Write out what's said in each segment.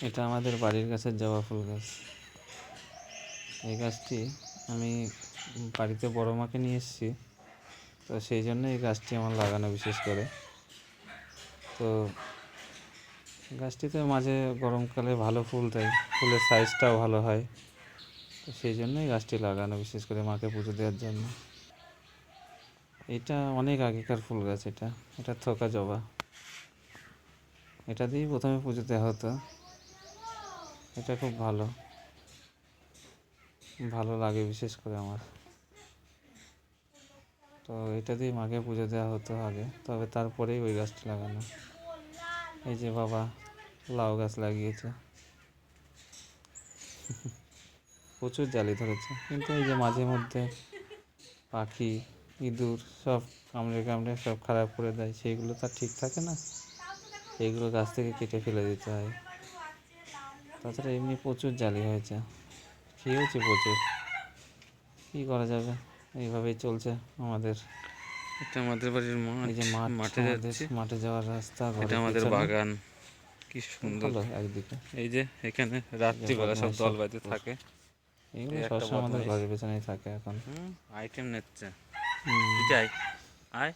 এটা আমাদের বাড়ির কাছের জবা ফুল গাছ। এই গাছটি আমি বাড়িতে বড় মাকে নিয়ে এসেছি, তো সেই জন্য এই গাছটি আমার লাগানো বিশেষ করে। তো গাছটিতে মাঝে গরমকালে ভালো ফুল দেয়, ফুলের সাইজটাও ভালো হয়, তো সেই জন্যই গাছটি লাগানো বিশেষ করে মাকে পুজো দেওয়ার জন্য। এটা অনেক আগেকার ফুল গাছ। এটা থোকা জবা। এটা দিয়েই প্রথমে পুজো দেওয়া হতো। এটা খুব ভালো ভালো লাগে বিশেষ করে আমার। তো এটা দিয়ে মাকে পুজো দেওয়া হতো আগে, তবে তারপরেই ওই গাছটি লাগানো। এই যে বাবা লাউ গাছ লাগিয়েছে, প্রচুর জালি ধরেছে, কিন্তু এই যে মাঝে মধ্যে পাখি ইঁদুর সব কামড়ে কামড়ে সব খারাপ করে দেয়, সেইগুলো তো আর ঠিক থাকে না, সেইগুলো গাছ থেকে কেটে ফেলে দিতে হয়। তাছাড়া এমনি প্রচুর জালি হয়েছে, খেয়েওছে প্রচুর। কী করা যাবে, এইভাবেই চলছে আমাদের। এটা আমাদের বাড়ির মাঠ। এই যে মাঠ, মাঠে আমাদের যাচ্ছি। মাঠে যাওয়ার রাস্তা এটা ঘরের আমাদের পেছনে। বাগান, কি খুব সুন্দর। ভালো একদিকে। এই যে এখানে এই যে রাত্রিবেলা সব বদমাইশ দল সব বাঁধে কুকুর, থাকে। এগুলো এই একটা সবসময় আমাদের বদমাইশ। ঘরের পেছনেই থাকে এখন। আইটেম নিচ্ছে। হুম। উঠাই, আয়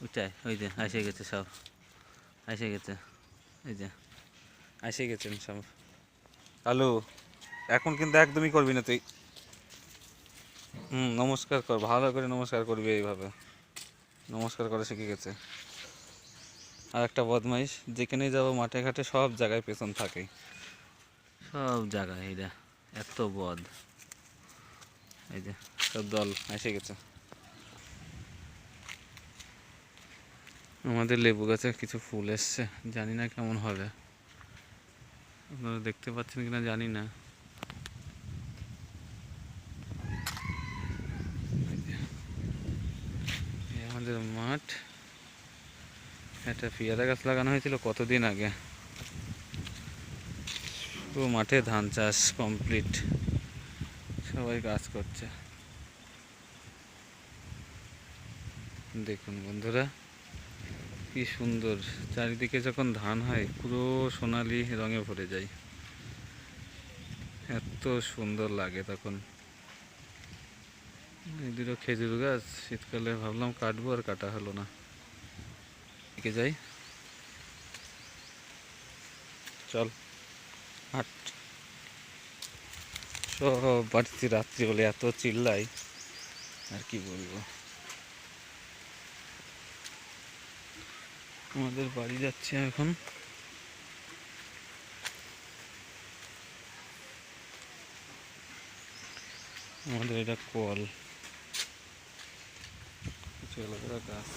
উঠাই, ওই যে এসে গেছে সব, এসে গেছে। এই যে এসে গেছেন সব। হ্যালো, এখন কিন্তু একদমই করবি না তুই। নমস্কার কর, ভালো করে নমস্কার করবি, এইভাবে নমস্কার করে শিখে গেছে। আর একটা বদমাইশ, যেখানেই যাবো মাঠে ঘাটে সব জায়গায় পেছন থাকে, সব জায়গায়। এইটা এত বদ। এই যে সব দল এসে গেছে। আমাদের লেবু গাছে কিছু ফুল এসছে, জানি না কেমন হবে, আপনারা দেখতে পাচ্ছেন কিনা জানি না। আমাদের মাঠ, একটা পেয়ারা গাছ লাগানো হয়েছিল কতদিন আগে। পুরো মাঠে ধান চাষ কমপ্লিট, সবাই কাজ করছে। দেখুন বন্ধুরা, কি সুন্দর। চারিদিকে যখন ধান হয় পুরো সোনালি রঙে ভরে যায়, এত সুন্দর লাগে তখন। এই দুটো খেজুর গাছ, শীতকালে ভাবলাম কাটবো, আর কাটা হলো না। এদিকে যাই, চল হাট। সব বাড়িতে রাত্রি হলে এত চিল্লাই, আর কি বলবো। আমাদের বাড়ি যাচ্ছি এখন। আমাদের এটা কল, কিছু এলাকার গাছ।